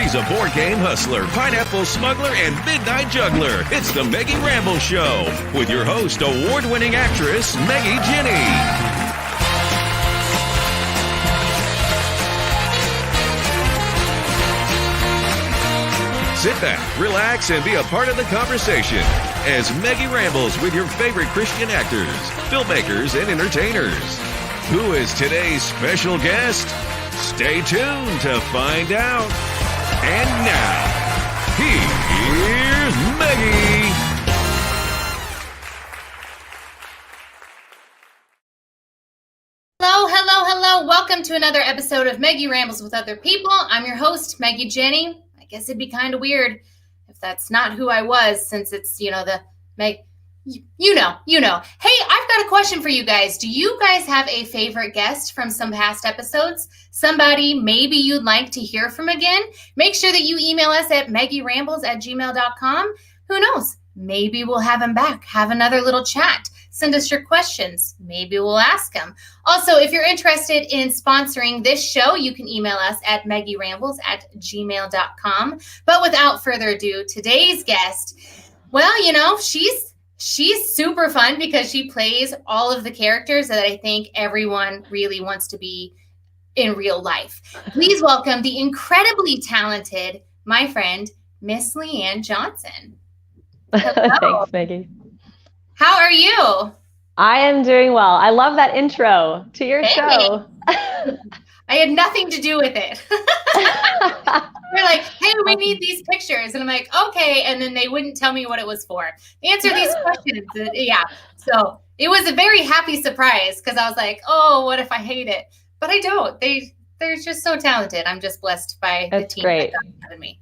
She's a board game hustler, pineapple smuggler, and midnight juggler. It's the Meggie Ramble Show with your host, award-winning actress, Meggie Jenny. Sit back, relax, and be a part of the conversation as Meggie rambles with your favorite Christian actors, filmmakers, and entertainers. Who is today's special guest? Stay tuned to find out. And now, here's Meggie. Hello, hello, hello. Welcome to another episode of Meggie Rambles with Other People. I'm your host, Meggie Jenny. I guess it'd be kind of weird if that's not who I was, since it's, the Meg. You know. Hey, I've got a question for you guys. Do you guys have a favorite guest from some past episodes? Somebody maybe you'd like to hear from again? Make sure that you email us at meggierambles@gmail.com. Who knows? Maybe we'll have him back, have another little chat. Send us your questions. Maybe we'll ask them. Also, if you're interested in sponsoring this show, you can email us at meggierambles@gmail.com. But without further ado, today's guest, well, she's super fun because she plays all of the characters that I think everyone really wants to be in real life. Please welcome the incredibly talented, my friend, Miss Leanne Johnson. Thanks, Meggie. How are you? I am doing well. I love that intro to your show. I had nothing to do with it. They're like, hey, we need these pictures. And I'm like, okay. And then they wouldn't tell me what it was for. Answer these questions. Yeah. So it was a very happy surprise because I was like, oh, what if I hate it? But I don't. They're just so talented. I'm just blessed by the team that got out of me.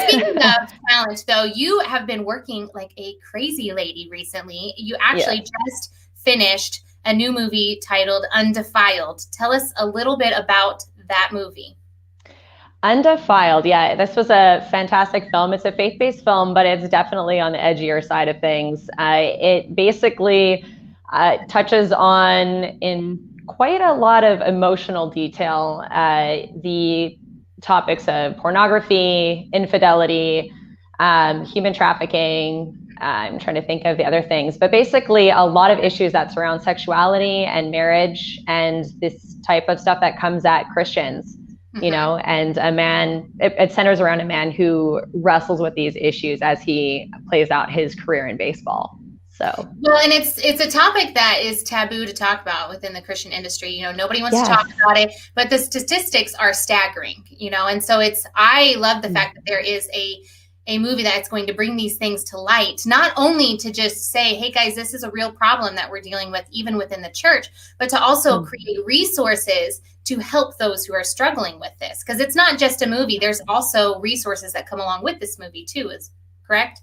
Speaking of talent, though, you have been working like a crazy lady recently. You actually just finished a new movie titled Undefiled. Tell us a little bit about that movie. Undefiled. Yeah, this was a fantastic film. It's a faith-based film, but it's definitely on the edgier side of things. It basically touches on, in quite a lot of emotional detail, the topics of pornography, infidelity, human trafficking. I'm trying to think of the other things, but basically a lot of issues that surround sexuality and marriage and this type of stuff that comes at Christians, and a man, it centers around a man who wrestles with these issues as he plays out his career in baseball. So, well, and it's a topic that is taboo to talk about within the Christian industry. Nobody wants to talk about it, but the statistics are staggering, and so I love the fact that there is a movie that's going to bring these things to light, not only to just say, hey guys, this is a real problem that we're dealing with even within the church, but to also create resources to help those who are struggling with this. Because it's not just a movie. There's also resources that come along with this movie too, is correct?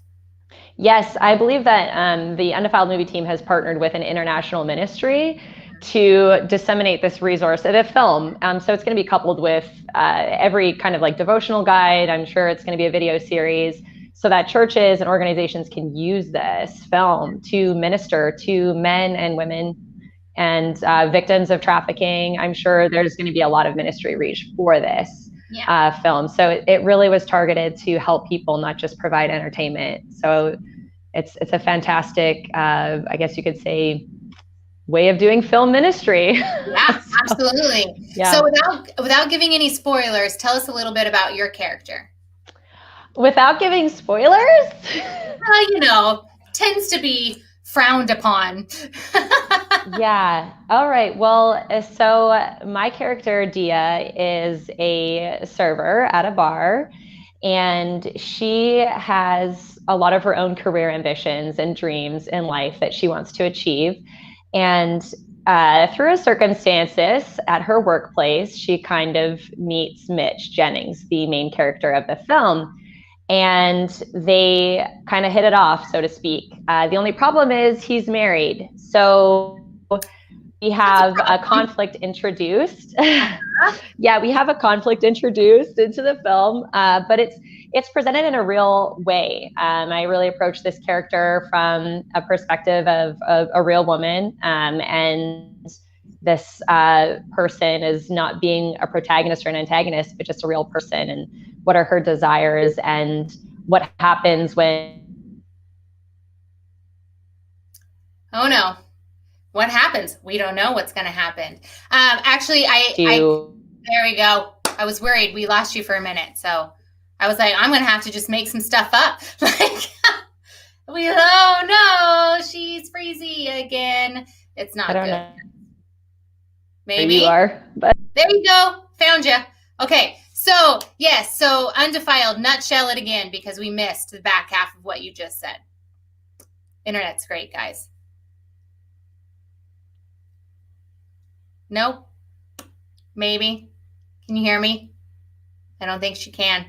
Yes, I believe that the Undefiled movie team has partnered with an international ministry to disseminate this resource of a film. So it's going to be coupled with every kind of like devotional guide. I'm sure it's going to be a video series so that churches and organizations can use this film to minister to men and women and victims of trafficking. I'm sure there's going to be a lot of ministry reach for this film. So it really was targeted to help people, not just provide entertainment. So it's a fantastic, I guess you could say, way of doing film ministry. Yeah, absolutely. So without giving any spoilers, tell us a little bit about your character. Without giving spoilers? Tends to be frowned upon. Yeah. All right. Well, so my character, Dia, is a server at a bar, and she has a lot of her own career ambitions and dreams in life that she wants to achieve. And through circumstances at her workplace, she kind of meets Mitch Jennings, the main character of the film, and they kind of hit it off, so to speak. The only problem is he's married. So we have a conflict introduced. Yeah, we have a conflict introduced into the film, but it's presented in a real way. I really approach this character from a perspective of a real woman, and this person is not being a protagonist or an antagonist, but just a real person, and what are her desires and what happens when. Oh no. What happens? We don't know what's going to happen. Actually, there we go. I was worried we lost you for a minute. So I was like, I'm going to have to just make some stuff up. Like, oh no, she's freezy again. It's not good. Know. Maybe you are, but there you go. Found you. Okay. So yes. So undefiled, nutshell it again, because we missed the back half of what you just said. Internet's great, guys. Nope. Maybe. Can you hear me? I don't think she can.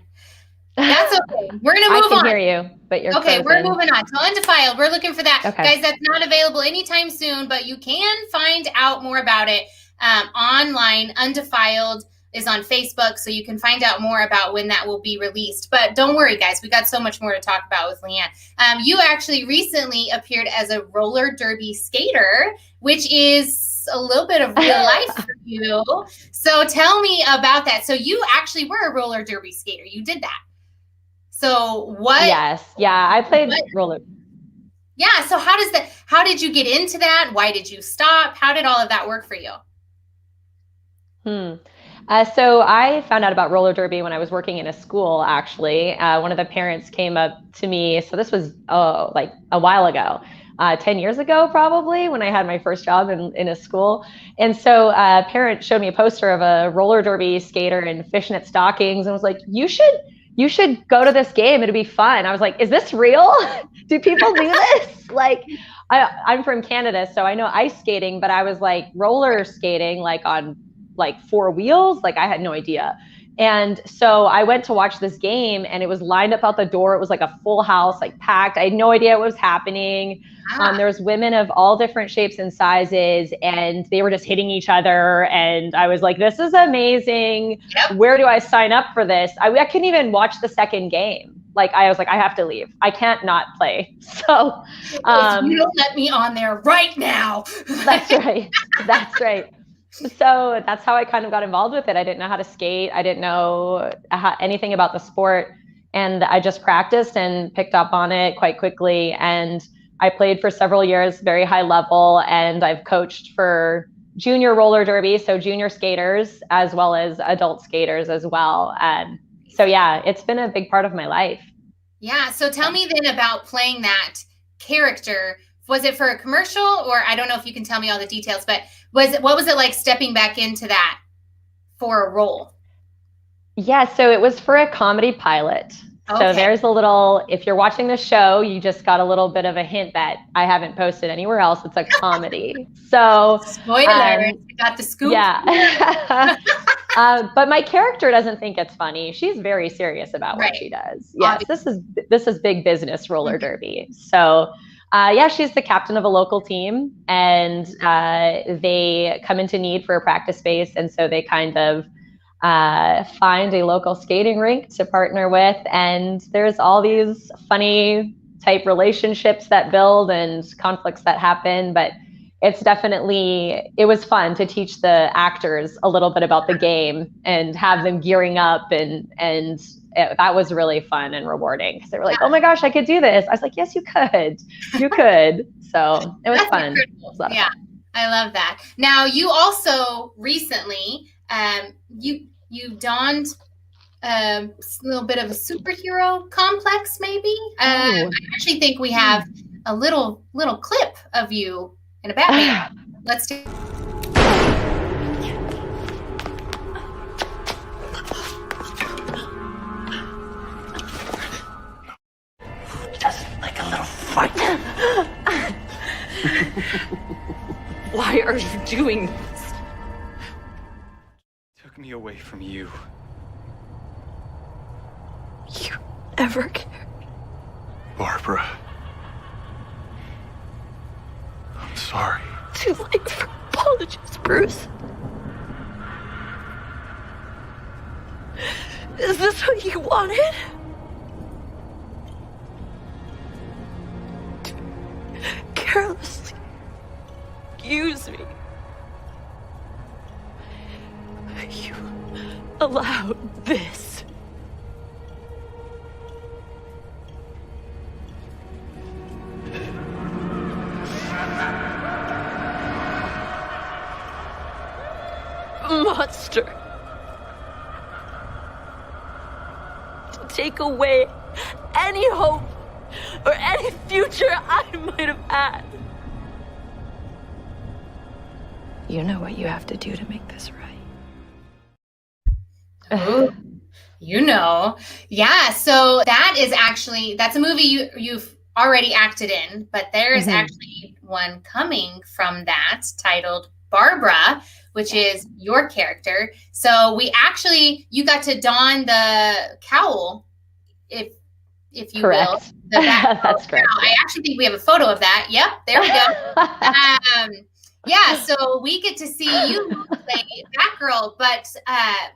That's okay. We're going to move on. I can hear you, but you're okay. frozen. We're moving on. So undefiled. We're looking for that. Okay. Guys, that's not available anytime soon, but you can find out more about it online. Undefiled is on Facebook, so you can find out more about when that will be released. But don't worry, guys. We got so much more to talk about with Leanne. You actually recently appeared as a roller derby skater, which is a little bit of real life for you. So tell me about that. So you actually were a roller derby skater. You did that. So what? Yes. Yeah. I played roller. Yeah. So how did you get into that? Why did you stop? How did all of that work for you? So I found out about roller derby when I was working in a school, actually. One of the parents came up to me. So this was like a while ago. 10 years ago, probably, when I had my first job in a school. And so a parent showed me a poster of a roller derby skater in fishnet stockings and was like, you should go to this game. It'll be fun. I was like, is this real? Do people do this? Like, I'm from Canada, so I know ice skating, but I was like roller skating, like on like 4 wheels. Like I had no idea. And so I went to watch this game and it was lined up out the door. It was like a full house, like packed. I had no idea what was happening. There was women of all different shapes and sizes and they were just hitting each other. And I was like, this is amazing. Yep. Where do I sign up for this? I couldn't even watch the second game. Like I was like, I have to leave. I can't not play. So if you don't let me on there right now. That's right. That's right. So that's how I kind of got involved with it. I didn't know how to skate. I didn't know anything about the sport. And I just practiced and picked up on it quite quickly. And I played for several years, very high level. And I've coached for junior roller derby, so junior skaters, as well as adult skaters as well. So yeah, it's been a big part of my life. Yeah. So tell me then about playing that character. Was it for a commercial, or I don't know if you can tell me all the details, but what was it like stepping back into that for a role? Yeah, so it was for a comedy pilot. Okay. So there's a little, if you're watching the show, you just got a little bit of a hint that I haven't posted anywhere else. It's a comedy. So spoiler, got the scoop. Yeah. But my character doesn't think it's funny. She's very serious about what she does. Yes, this is big business roller derby. So yeah, she's the captain of a local team, and they come into need for a practice space. And so they kind of find a local skating rink to partner with. And there's all these funny type relationships that build and conflicts that happen. But it's definitely, it was fun to teach the actors a little bit about the game and have them gearing up. And that was really fun and rewarding because they were like, oh my gosh, I could do this. I was like, yes, you could. You could. So it was fun. Yeah, I love that. Now, you also recently, you donned a little bit of a superhero complex, maybe. I actually think we have a little clip of you in a Batman. Let's do. Doesn't like a little fight. Why are you doing this? Took me away from you. You ever cared? Barbara. I'm sorry. Too late for apologies, Bruce. Is this what you wanted? To carelessly use me You allowed this. Monster. To take away any hope or any future I might have had. You know what you have to do to make this right. Ooh, you know. Yeah, so that's a movie you've already acted in, but there is actually one coming from that titled Barbara, which is your character. So you got to don the cowl, if you Correct. will. The Batgirl That's correct. cowl. I actually think we have a photo of that. Yep, there we go. Yeah, so we get to see you play Batgirl. But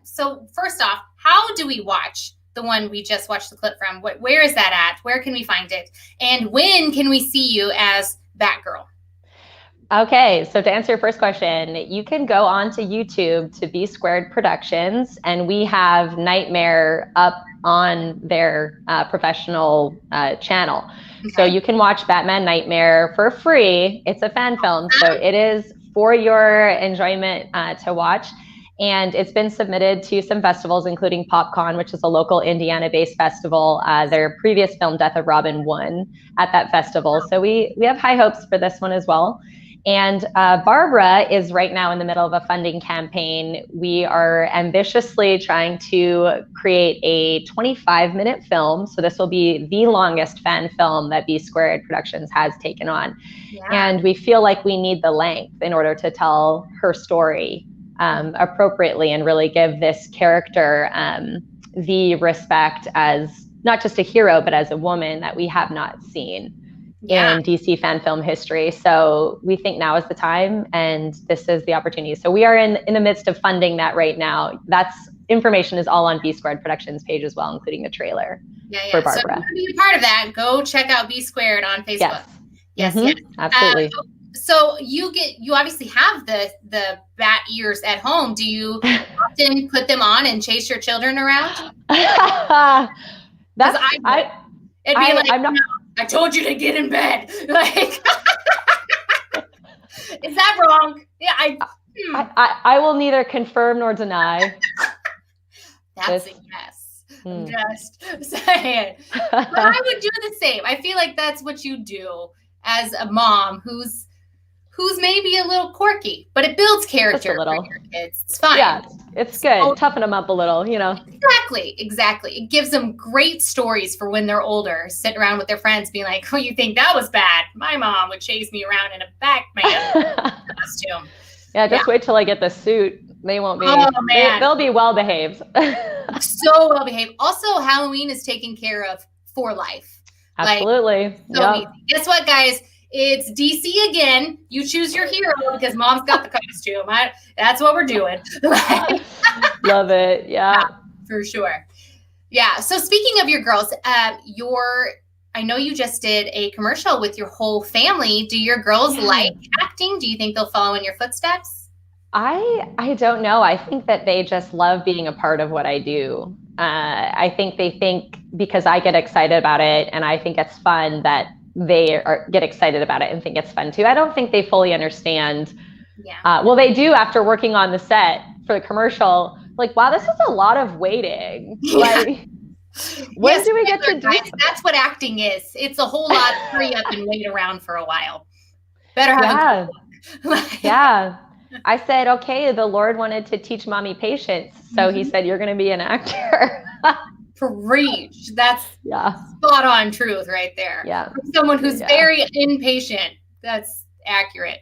so first off, how do we watch the one we just watched the clip from? Where is that at? Where can we find it? And when can we see you as Batgirl? Okay, so to answer your first question, you can go onto YouTube to B Squared Productions, and we have Nightmare up on their professional channel. Okay. So you can watch Batman Nightmare for free. It's a fan film, so it is for your enjoyment to watch. And it's been submitted to some festivals, including PopCon, which is a local Indiana-based festival. Their previous film, Death of Robin, won at that festival. So we have high hopes for this one as well. And Barbara is right now in the middle of a funding campaign. We are ambitiously trying to create a 25-minute film. So this will be the longest fan film that B Squared Productions has taken on. Yeah. And we feel like we need the length in order to tell her story appropriately and really give this character the respect as not just a hero, but as a woman that we have not seen in DC fan film history. So we think now is the time, and this is the opportunity. So we are in the midst of funding that right now. That's information is all on B Squared Productions page as well, including the trailer for Barbara. So if you be part of that, go check out B Squared on Facebook. Yes, absolutely. So you obviously have the bat ears at home. Do you often put them on and chase your children around? I told you to get in bed. Like, is that wrong? Yeah, I will neither confirm nor deny. That's a yes. I'm just saying. But I would do the same. I feel like that's what you do as a mom who's maybe a little quirky, but it builds character for your kids. It's fine. Yeah, it's good. So, toughen them up a little, you know. Exactly. It gives them great stories for when they're older, sitting around with their friends being like, oh, you think that was bad? My mom would chase me around in a Batman costume. Yeah, just wait till I get the suit. They won't be. Oh, man. They'll be well behaved. So well behaved. Also, Halloween is taken care of for life. Absolutely. Easy. Guess what, guys? It's DC again. You choose your hero because mom's got the costume. That's what we're doing. Love it. Yeah, for sure. Yeah. So speaking of your girls, I know you just did a commercial with your whole family. Do your girls like acting? Do you think they'll follow in your footsteps? I don't know. I think that they just love being a part of what I do. I think they think because I get excited about it and I think it's fun that they get excited about it and think it's fun too. I don't think they fully understand. Yeah. Well, they do after working on the set for the commercial. Like, wow, this is a lot of waiting. Like, when do we get to do? That's what acting is. It's a whole lot of hurry up and wait around for a while. Better have a good Yeah. I said, okay, the Lord wanted to teach mommy patience, so He said, you're going to be an actor. Preach. That's spot on truth right there. Yeah. From someone who's very impatient. That's accurate.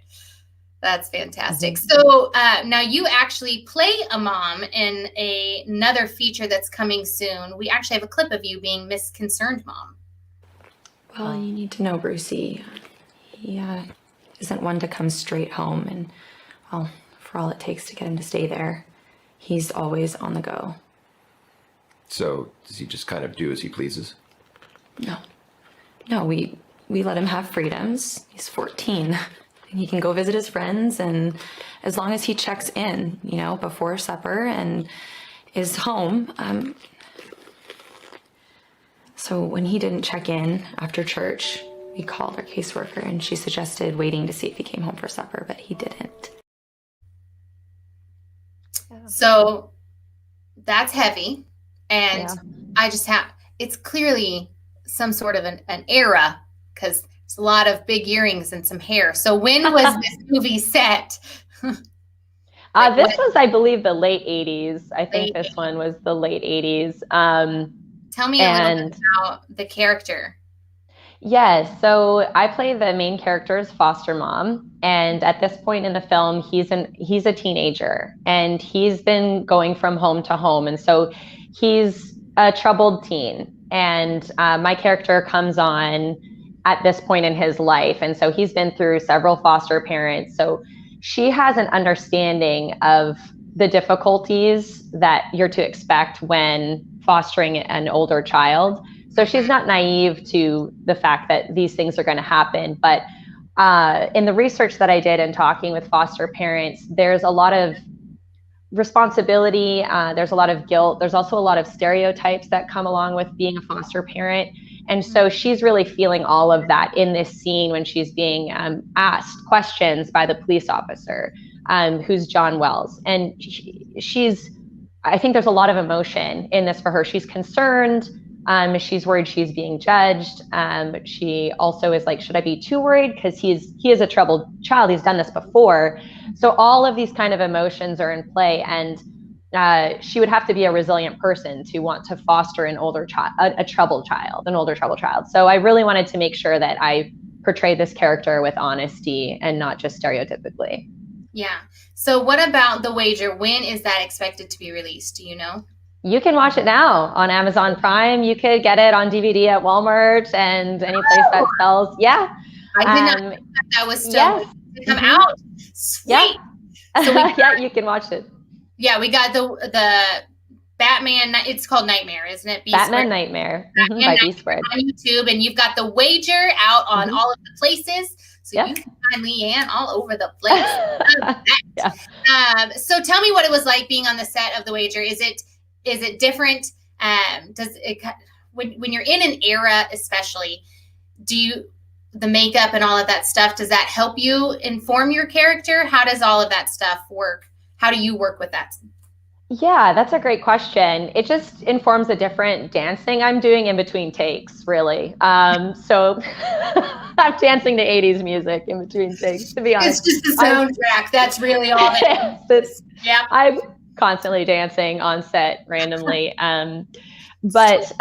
That's fantastic. So now you actually play a mom in another feature that's coming soon. We actually have a clip of you being Miss Concerned Mom. Well, you need to know Brucey. He isn't one to come straight home, and well, for all it takes to get him to stay there, he's always on the go. So does he just kind of do as he pleases? No, we let him have freedoms. He's 14. he can go visit his friends, and as long as he checks in, before supper and is home. So when he didn't check in after church, we called our caseworker, and she suggested waiting to see if he came home for supper, but he didn't. So that's heavy. And Yeah. it's clearly some sort of an era, because there's a lot of big earrings and some hair. So when was this movie set? This was, I believe, the late 80s. I think this one was the late 80s. Tell me a little bit about the character. Yes. So I play the main character's foster mom. And at this point in the film, he's a teenager, and he's been going from home to home. And so he's a troubled teen. And my character comes on at this point in his life. And so he's been through several foster parents. So she has an understanding of the difficulties that you're to expect when fostering an older child. So she's not naive to the fact that these things are going to happen. But in the research that I did and talking with foster parents, there's a lot of responsibility. There's a lot of guilt. There's also a lot of stereotypes that come along with being a foster parent. And so she's really feeling all of that in this scene when she's being asked questions by the police officer, who's John Wells. And I think there's a lot of emotion in this for her. She's concerned. She's worried she's being judged. She also is like, should I be too worried? Because he is a troubled child. He's done this before. So all of these kind of emotions are in play. And she would have to be a resilient person to want to foster an older child, an older troubled child. So I really wanted to make sure that I portrayed this character with honesty and not just stereotypically. Yeah. So what about The Wager? When is that expected to be released? Do you know? You can watch it now on Amazon Prime. You could get it on DVD at Walmart and any place that sells. Yeah. I did not know that was still to come out. Sweet. Yeah. So you can watch it. Yeah, we got the Batman. It's called Nightmare, isn't it? Batman Nightmare by B Squared on YouTube, and you've got The Wager out on all of the places, so you can find Leanne all over the place. So tell me what it was like being on the set of The Wager. Is it different? Does it when you're in an era, especially, the makeup and all of that stuff, does that help you inform your character? How does all of that stuff work? How do you work with that? Yeah, that's a great question. It just informs the different dancing I'm doing in between takes, really. So I'm dancing to 80s music in between takes, to be honest. It's just a soundtrack. That's really all it is. Yeah. I'm constantly dancing on set randomly. But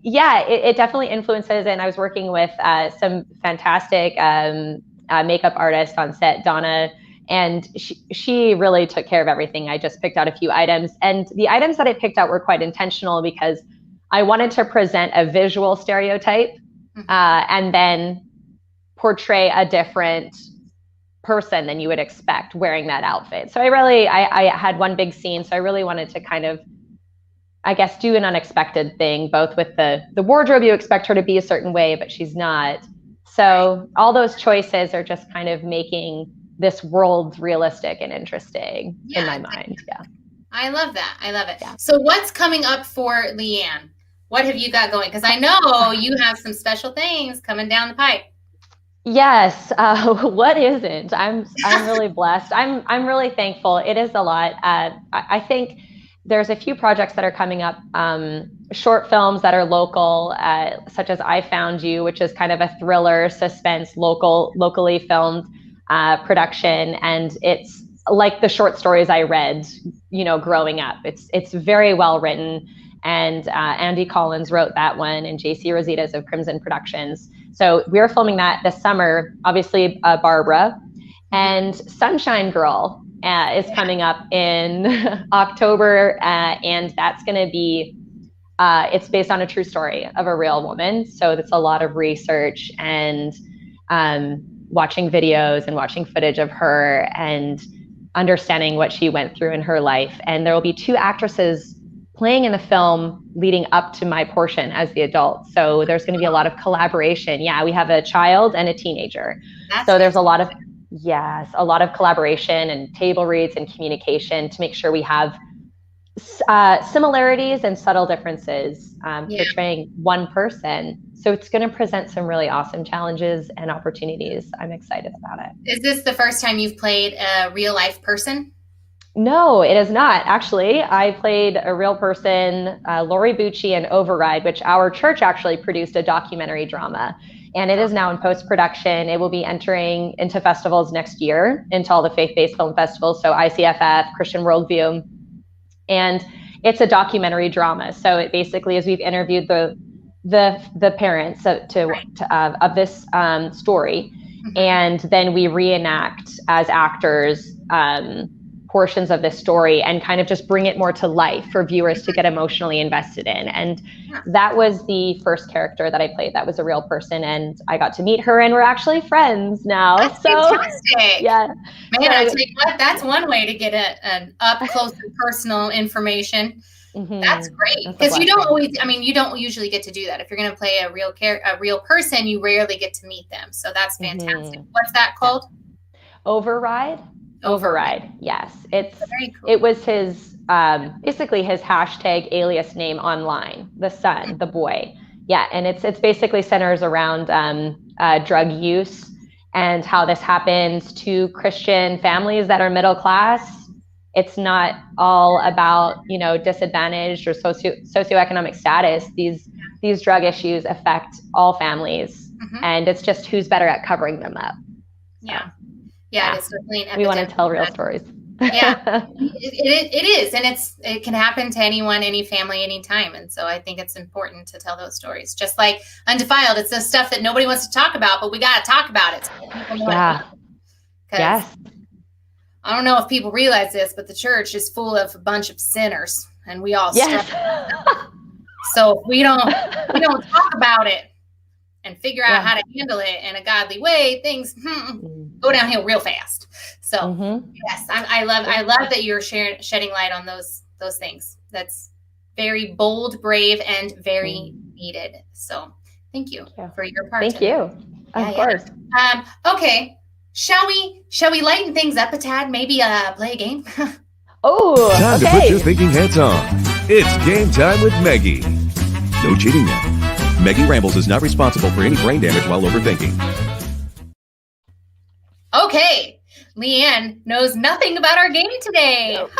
it definitely influences. And I was working with some fantastic makeup artists on set, Donna, and she really took care of everything. I just picked out a few items, and the items that I picked out were quite intentional because I wanted to present a visual stereotype and then portray a different person than you would expect wearing that outfit. So I had one big scene, so I really wanted to kind of, I guess, do an unexpected thing, both with the wardrobe. You expect her to be a certain way, but she's not. So all those choices are just kind of making this world realistic and interesting in my mind. Yeah. I love that. I love it. Yeah. So what's coming up for Leanne? What have you got going? Because I know you have some special things coming down the pipe. Yes. What isn't? I'm really blessed. I'm really thankful. It is a lot. I think there's a few projects that are coming up, short films that are local, such as I Found You, which is kind of a thriller, suspense, locally filmed production. And it's like the short stories I read, growing up. It's very well written. And Andy Collins wrote that one, and JC Rositas of Crimson Productions. So we're filming that this summer, obviously Barbara, and Sunshine Girl is coming up in October. And that's going to be, it's based on a true story of a real woman. So it's a lot of research and watching videos and watching footage of her and understanding what she went through in her life. And there will be 2 actresses playing in the film leading up to my portion as the adult. So there's going to be a lot of collaboration. Yeah, we have a child and a teenager. So there's a lot of Yes, a lot of collaboration and table reads and communication to make sure we have similarities and subtle differences portraying one person. So it's going to present some really awesome challenges and opportunities. I'm excited about it. Is this the first time you've played a real life person? No, it is not. Actually, I played a real person, Lori Bucci in Override, which our church actually produced a documentary drama. And it is now in post-production. It will be entering into festivals next year, into all the faith-based film festivals. So ICFF, Christian Worldview. And it's a documentary drama. So it basically is, we've interviewed the parents of this story. Mm-hmm. And then we reenact as actors portions of this story and kind of just bring it more to life for viewers to get emotionally invested in. And that was the first character that I played. That was a real person, and I got to meet her, and we're actually friends now. That's fantastic. Yeah. Man, I tell you what, that's one way to get an up close and personal information. Mm-hmm. That's great, because you don't usually get to do that. If you're going to play a real person, you rarely get to meet them. So that's fantastic. Mm-hmm. What's that called? Override. Yes. It's very cool. It was his basically his hashtag alias name online, the son, the boy. Yeah. And it's basically centers around drug use and how this happens to Christian families that are middle class. It's not all about, disadvantaged or socioeconomic status. These drug issues affect all families, mm-hmm. and it's just who's better at covering them up. Yeah. Yeah, it's definitely we want to tell real stories. Yeah, it is. And it can happen to anyone, any family, anytime. And so I think it's important to tell those stories. Just like Undefiled, it's the stuff that nobody wants to talk about, but we got to talk about it. So Yes. I don't know if people realize this, but the church is full of a bunch of sinners, and we all struggle. So if we don't talk about it and figure out how to handle it in a godly way, things go downhill real fast. So mm-hmm. Yes, I love that you're shedding light on those things. That's very bold, brave, and very needed. So thank you for your part. Thank you. Of course. Okay. Shall we lighten things up a tad? Maybe play a game? Time to put your thinking hats on. It's game time with Meggie. No cheating now. Meggie Rambles is not responsible for any brain damage while overthinking. Okay. Leanne knows nothing about our game today. No.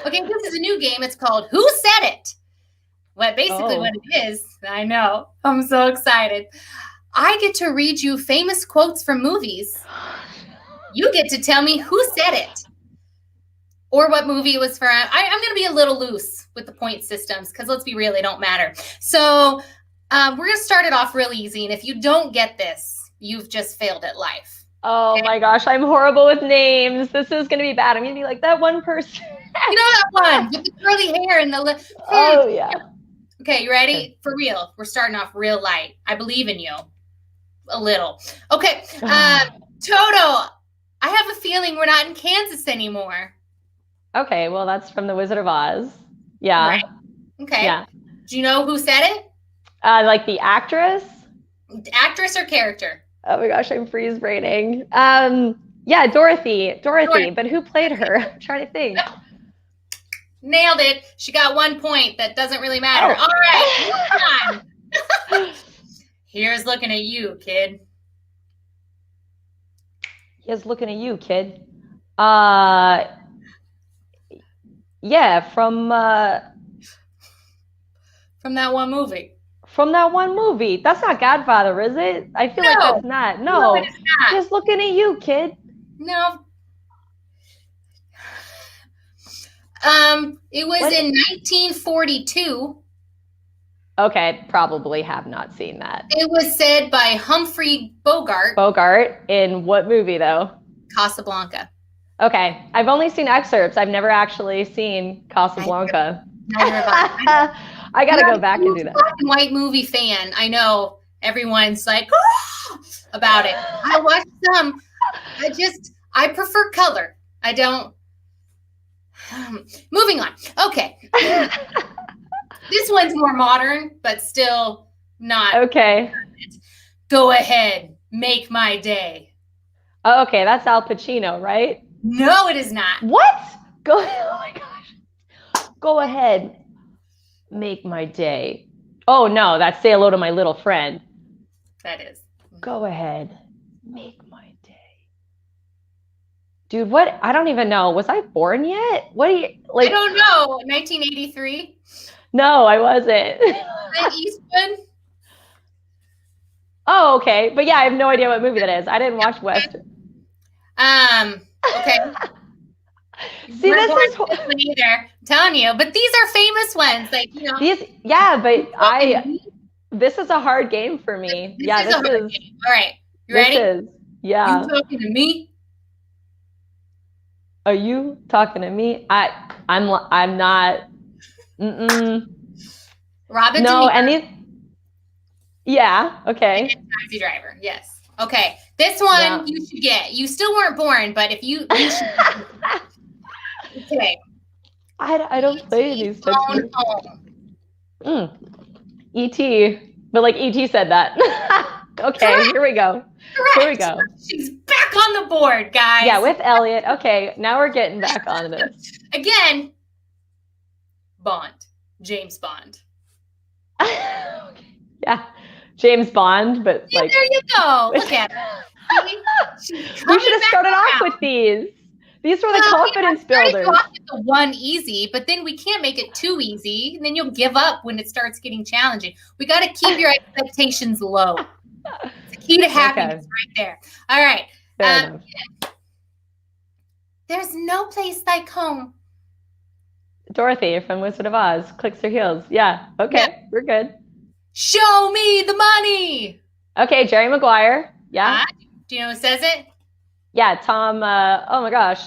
Okay, this is a new game. It's called Who Said It? What it is, I know. I'm so excited. I get to read you famous quotes from movies. You get to tell me who said it or what movie it was from. I'm going to be a little loose with the point systems because let's be real, they don't matter. So we're going to start it off real easy. And if you don't get this, you've just failed at life. Oh my gosh, I'm horrible with names. This is going to be bad. I'm going to be like that one person. You know that one with the curly hair and the Oh, yeah. Okay, you ready? For real. We're starting off real light. I believe in you. A little. Okay. Toto, I have a feeling we're not in Kansas anymore. Okay, well, that's from The Wizard of Oz. Yeah. Right. Okay. Yeah. Do you know who said it? Like the actress? Actress or character? Oh my gosh, I'm freeze braining. Yeah, Dorothy, but who played her? I'm trying to think. Nailed it. She got 1 point. That doesn't really matter. All right. Move on. Here's looking at you, kid. Here's looking at you, kid. Yeah, from that one movie. From that one movie. That's not Godfather, is it? I feel like that's not. No, it's not. Just looking at you, kid. No. It was in 1942. Okay, probably have not seen that. It was said by Humphrey Bogart. Bogart in what movie, though? Casablanca. Okay, I've only seen excerpts. I've never actually seen Casablanca. I gotta go back and do that. Black and white movie fan. I know everyone's like about it. I watched some. I prefer color. I don't. Moving on. Okay. This one's more modern, but still not. Okay. Go ahead. Make my day. Oh, okay, that's Al Pacino, right? No, it is not. What? Go ahead. Oh my gosh. Go ahead. Make my day. Oh no, that's Say Hello to My Little Friend. That is. Go ahead. Make my day. Dude, what? I don't even know. Was I born yet? What do you like? I don't know. 1983. No, I wasn't. Clint Eastwood. Oh, okay. But yeah, I have no idea what movie that is. I didn't watch West. Okay. See, We're this born is this one either. I'm telling you, but these are famous ones. Like, you know, these. Yeah, but this is a hard game for me. this Yeah, is a hard game. All right, you ready? This is, yeah. You talking to me? Are you talking to me? I'm not. Mm-mm. Robin. No, De Niro and these. Yeah. Okay. and Taxi Driver. Yes. Okay. This one Yeah. you should get. You still weren't born, but if you should. Okay. I don't play these types of Phone home. E.T. But like E.T. said that. Okay, Correct. here we go. Correct. Here we go. She's back on the board, guys. Yeah, with Elliot. Okay, now we're getting back on this. Again, Bond. James Bond. Yeah, James Bond, but Yeah, like there you go. Look at her. See? She's we coming should have back started off around. with these. These were the Well, confidence we started builders. off with the one easy, but then we can't make it too easy, and then you'll give up when it starts getting challenging. We got to keep your expectations low. It's the key to happiness right there. All right. Fair enough. There's no place like home. Dorothy from Wizard of Oz clicks her heels. Yeah. Okay, Yeah. we're good. Show me the money. Okay, Jerry Maguire. Yeah. Do you know who says it? Yeah, Tom. Oh my gosh.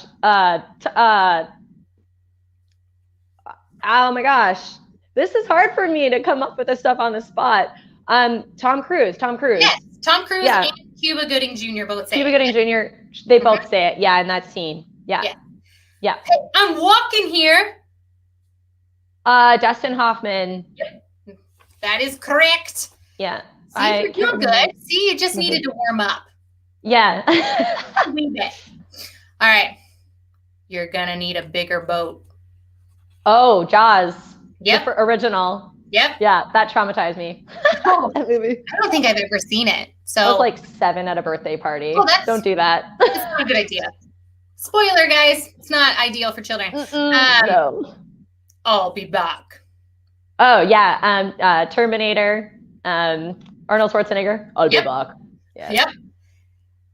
Oh my gosh. This is hard for me to come up with this stuff on the spot. Tom Cruise. Yes. Tom Cruise Yeah. and Cuba Gooding Jr. both say Cuba it. Gooding Jr. They both say it. Yeah, in that scene. Yeah. Yeah. Yeah. I'm walking here. Dustin Hoffman. That is correct. Yeah. See, you're doing good. See, you just Mhm. needed to warm up Yeah. a wee bit. All right. You're going to need a bigger boat. Oh, Jaws. Yep. The original. Yep. Yeah, that traumatized me. Oh, That movie. I don't think I've ever seen it. So I was like 7 at a birthday party. Oh, that's- Don't do that. it's not a good idea. Spoiler, guys. It's not ideal for children. No. I'll be back. Oh yeah, Terminator, Arnold Schwarzenegger. I'll be Yep. back. Yeah. Yep.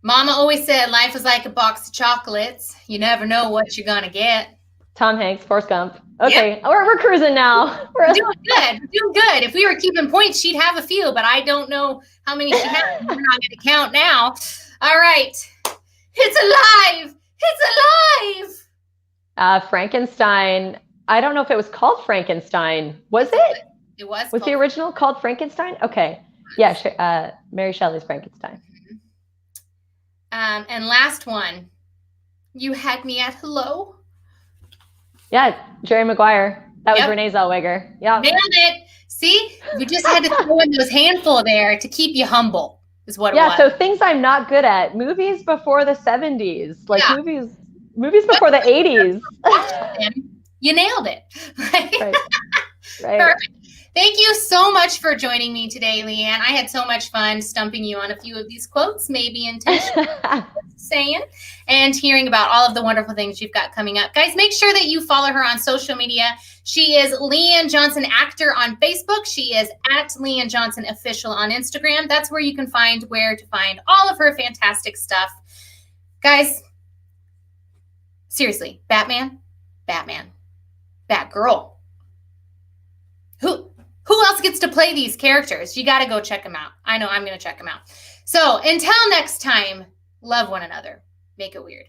Mama always said life is like a box of chocolates. You never know what you're going to get. Tom Hanks, Forrest Gump. Okay, we're cruising now. We're doing good. We're doing good. If we were keeping points, she'd have a few, but I don't know how many she has. We're not going to count now. All right. It's alive. It's alive. Frankenstein. I don't know if it was called Frankenstein. Was it? It was. Was the original called Frankenstein? Okay. Yeah, Mary Shelley's Frankenstein. And last one. You had me at hello. Yeah, Jerry Maguire. That was Yep. Renee Zellweger. Yeah. Nailed it. See? You just had to throw in those handful there to keep you humble, is what it Yeah, was. so things I'm not good at. Movies before the 70s. Like Yeah. movies before the 80s. You nailed it. Right. Right. Perfect. Thank you so much for joining me today, Leanne. I had so much fun stumping you on a few of these quotes, maybe intentionally saying, and hearing about all of the wonderful things you've got coming up. Guys, make sure that you follow her on social media. She is Leanne Johnson Actor on Facebook. She is at Leanne Johnson Official on Instagram. That's where you can find all of her fantastic stuff. Guys, seriously, Batman, Batgirl. Who else gets to play these characters? You got to go check them out. I know I'm going to check them out. So until next time, love one another. Make it weird.